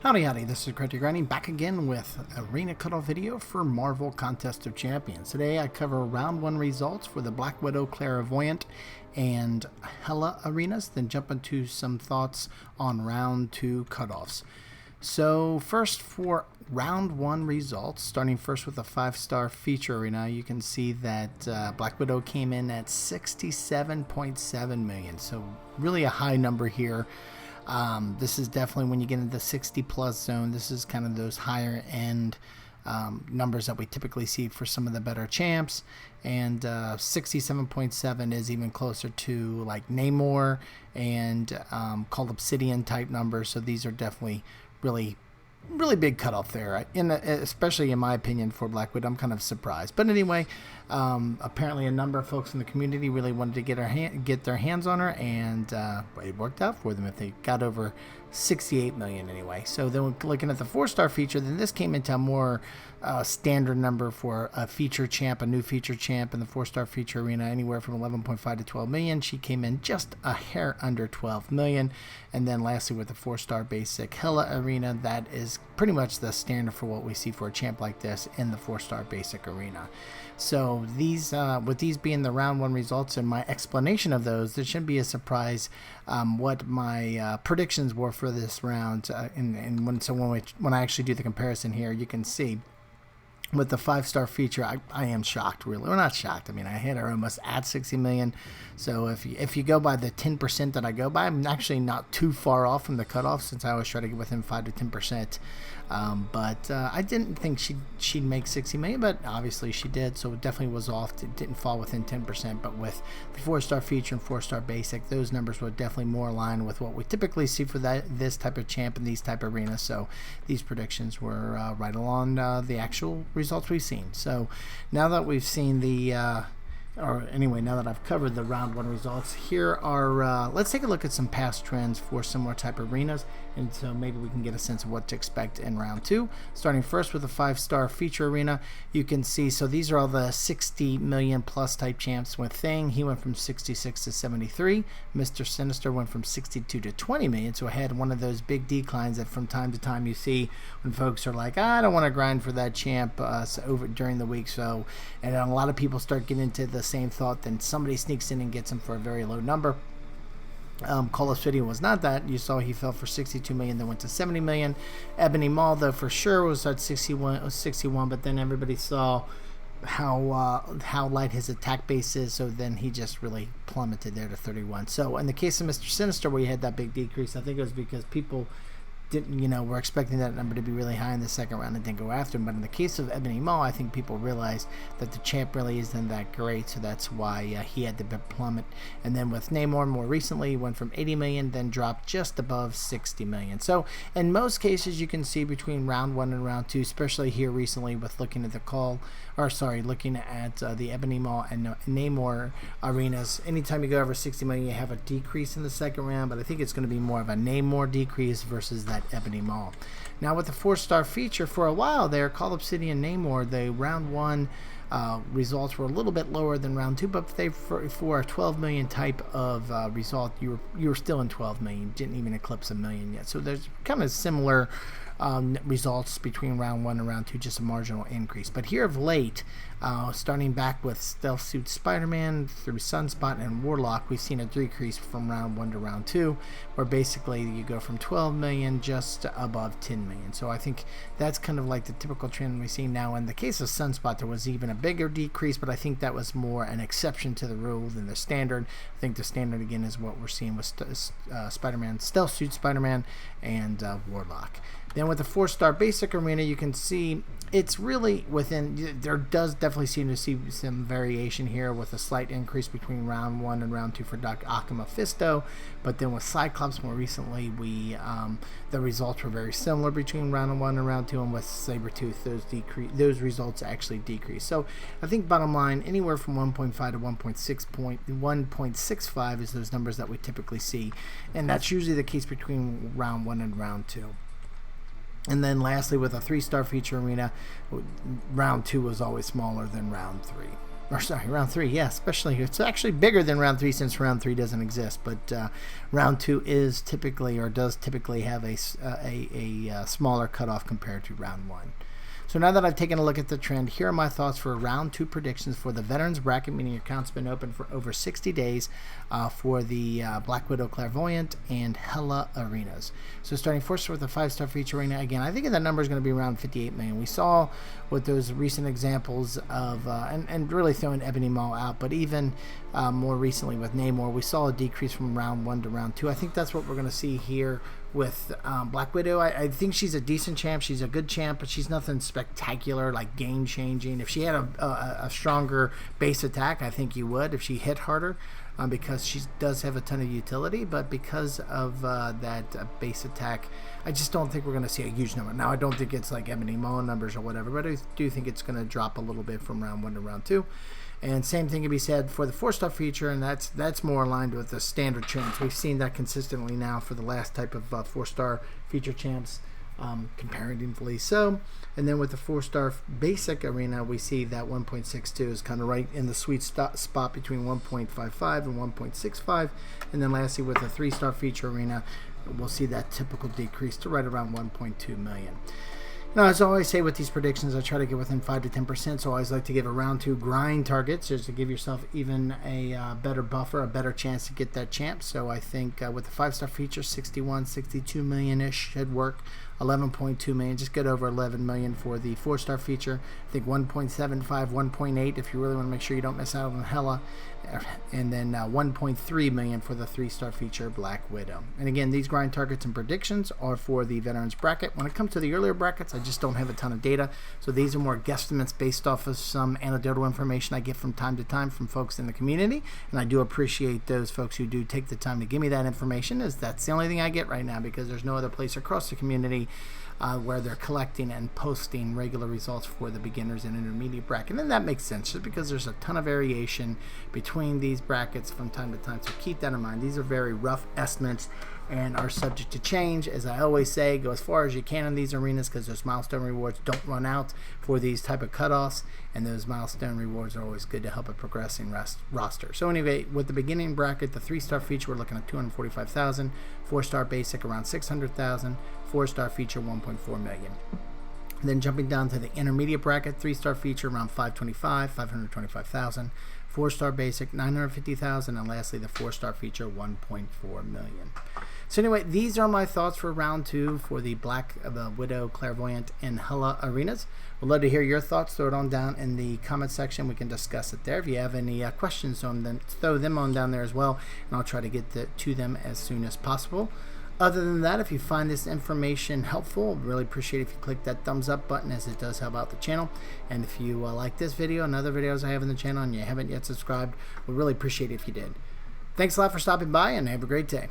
Howdy howdy, this is Cryptic Grinding back again with Arena Cutoff video for Marvel Contest of Champions. Today I cover round 1 results for the Black Widow, Voyant and Hela arenas, then jump into some thoughts on round 2 cutoffs. So first for round 1 results, starting first with the 5-star feature arena, you can see that Black Widow came in at 67.7 million, so really a high number here. This is definitely when you get into the 60 plus zone. This is kind of those higher end numbers that we typically see for some of the better champs, and 67.7 is even closer to like Namor and Called Obsidian type numbers. So these are definitely really big cutoff there, especially in my opinion for Black Widow. I'm kind of surprised, but anyway, apparently a number of folks in the community really wanted to get their hands on her, and it worked out for them if they got over 68 million anyway. So then looking at the 4-star feature, then this came into a more standard number for a feature champ, a new feature champ in the 4-star feature arena, anywhere from 11.5 to 12 million. She came in just a hair under 12 million. And then lastly, with the 4-star basic Hela arena, that is pretty much the standard for what we see for a champ like this in the 4-star basic arena. So these, with these being the round 1 results and my explanation of those, there shouldn't be a surprise what my predictions were for this round. And when I actually do the comparison here, you can see with the 5-star feature, I am shocked, really. Well, not shocked. I mean, I hit her almost at 60 million. So if you go by the 10% that I go by, I'm actually not too far off from the cutoff, since I always try to get within 5 to 10%. But I didn't think she'd make 60 million, but obviously she did. So it definitely was off. It didn't fall within 10%. But with the 4-star feature and 4-star basic, those numbers were definitely more aligned with what we typically see for this type of champ in these type of arenas. So these predictions were right along the actual results we've seen. So now that we've seen now that I've covered the round 1 results, here are let's take a look at some past trends for similar type arenas, and so maybe we can get a sense of what to expect in round 2. Starting first with the 5-star feature arena, you can see, so these are all the 60 million plus type champs. With Thing, he went from 66 to 73. Mr. Sinister went from 62 to 20 million, so I had one of those big declines that from time to time you see when folks are like, I don't want to grind for that champ over during the week. So, and a lot of people start getting into the same thought, then somebody sneaks in and gets him for a very low number. Call of Obsidian was not that. You saw he fell for 62 million, then went to 70 million. Ebony Maw, though, for sure was at 61, but then everybody saw how light his attack base is, so then he just really plummeted there to 31. So in the case of Mr. Sinister, where he had that big decrease, I think it was because people were expecting that number to be really high in the second round and didn't go after him. But in the case of Ebony Maw, I think people realized that the champ really isn't that great, so that's why he had the big plummet. And then with Namor, more recently, he went from 80 million, then dropped just above 60 million. So in most cases, you can see between round 1 and round 2, especially here recently with looking at looking at the Ebony Maw and Namor arenas, anytime you go over 60 million, you have a decrease in the second round, but I think it's going to be more of a Namor decrease versus that Ebony Maw. Now with the 4-star feature, for a while there, Call Obsidian Namor, the round 1 results were a little bit lower than round 2, but for a 12 million type of result, you were still in 12 million, didn't even eclipse a million yet. So there's kind of similar results between round 1 and round 2, just a marginal increase. But here of late, starting back with Stealth Suit Spider-Man through Sunspot and Warlock, we've seen a decrease from round 1 to round 2, where basically you go from 12 million just above 10 million. So I think that's kind of like the typical trend we see now. In the case of Sunspot, there was even a bigger decrease, but I think that was more an exception to the rule than the standard. I think the standard, again, is what we're seeing with Spider-Man, Stealth Suit Spider-Man, and Warlock. Then with the 4-star basic arena, you can see it's really within, there does definitely seem to see some variation here, with a slight increase between round 1 and round 2 for Doc Ock and Mephisto. But then with Cyclops more recently, the results were very similar between round 1 and round 2, and with Sabretooth, those results actually decreased. So I think bottom line, anywhere from 1.5 to 1.65 is those numbers that we typically see, and that's usually the case between round 1 and round 2. And then lastly, with a 3-star feature arena, round 2 was always smaller than round 3. or sorry, round 3, yeah, especially, it's actually bigger than round 3 since round 3 doesn't exist, but round 2 is typically, or does typically have a smaller cutoff compared to round 1. So now that I've taken a look at the trend, here are my thoughts for round 2 predictions for the Veterans Bracket, meaning your account's been open for over 60 days for the Black Widow Clairvoyant and Hela arenas. So starting first with the 5-star feature arena, again, I think that number is going to be around 58 million. We saw with those recent examples of, and really throwing Ebony Maw out, but even more recently with Namor, we saw a decrease from round 1 to round 2. I think that's what we're going to see here with Black Widow. I think she's a decent champ. She's a good champ, but she's nothing spectacular, like game-changing. If she had a stronger base attack, I think you would, if she hit harder, because she does have a ton of utility, but because of that base attack, I just don't think we're going to see a huge number. Now, I don't think it's like Ebony Maw numbers or whatever, but I do think it's going to drop a little bit from round 1 to round 2. And same thing can be said for the 4-star feature, and that's more aligned with the standard champs. We've seen that consistently now for the last type of 4-star feature champs, comparatively so. And then with the 4-star basic arena, we see that 1.62 is kind of right in the sweet spot between 1.55 and 1.65. And then lastly, with the 3-star feature arena, we'll see that typical decrease to right around 1.2 million. Now, as I always say with these predictions, I try to get within 5 to 10%, so I always like to give a round 2 grind targets just to give yourself even a better buffer, a better chance to get that champ. So I think with the 5-star feature, 61, 62 million-ish should work. 11.2 million, just get over 11 million for the 4-star feature. I think 1.75, 1.8 if you really want to make sure you don't miss out on Hela. And then 1.3 million for the 3-star feature Black Widow. And again, these grind targets and predictions are for the Veterans Bracket. When it comes to the earlier brackets, I just don't have a ton of data. So these are more guesstimates based off of some anecdotal information I get from time to time from folks in the community. And I do appreciate those folks who do take the time to give me that information, as that's the only thing I get right now, because there's no other place across the community where they're collecting and posting regular results for the beginners and intermediate bracket. And that makes sense just because there's a ton of variation between these brackets from time to time. So keep that in mind. These are very rough estimates and are subject to change. As I always say, go as far as you can in these arenas, because those milestone rewards don't run out for these type of cutoffs, and those milestone rewards are always good to help a progressing roster. So anyway, with the beginning bracket, the 3-star feature, we're looking at 245,000, 4-star basic around 600,000, 4-star feature 1.4 million. Then jumping down to the intermediate bracket, 3-star feature around 525,000, 4-star basic 950,000, and lastly the 4-star feature 1.4 million. So anyway, these are my thoughts for round 2 for the Black Widow, Clairvoyant, and Hela arenas. We'd love to hear your thoughts. Throw it on down in the comment section. We can discuss it there. If you have any questions on them, throw them on down there as well, and I'll try to get to them as soon as possible. Other than that, if you find this information helpful, I'd really appreciate it if you click that thumbs up button, as it does help out the channel. And if you like this video and other videos I have in the channel and you haven't yet subscribed, we'd really appreciate it if you did. Thanks a lot for stopping by, and have a great day.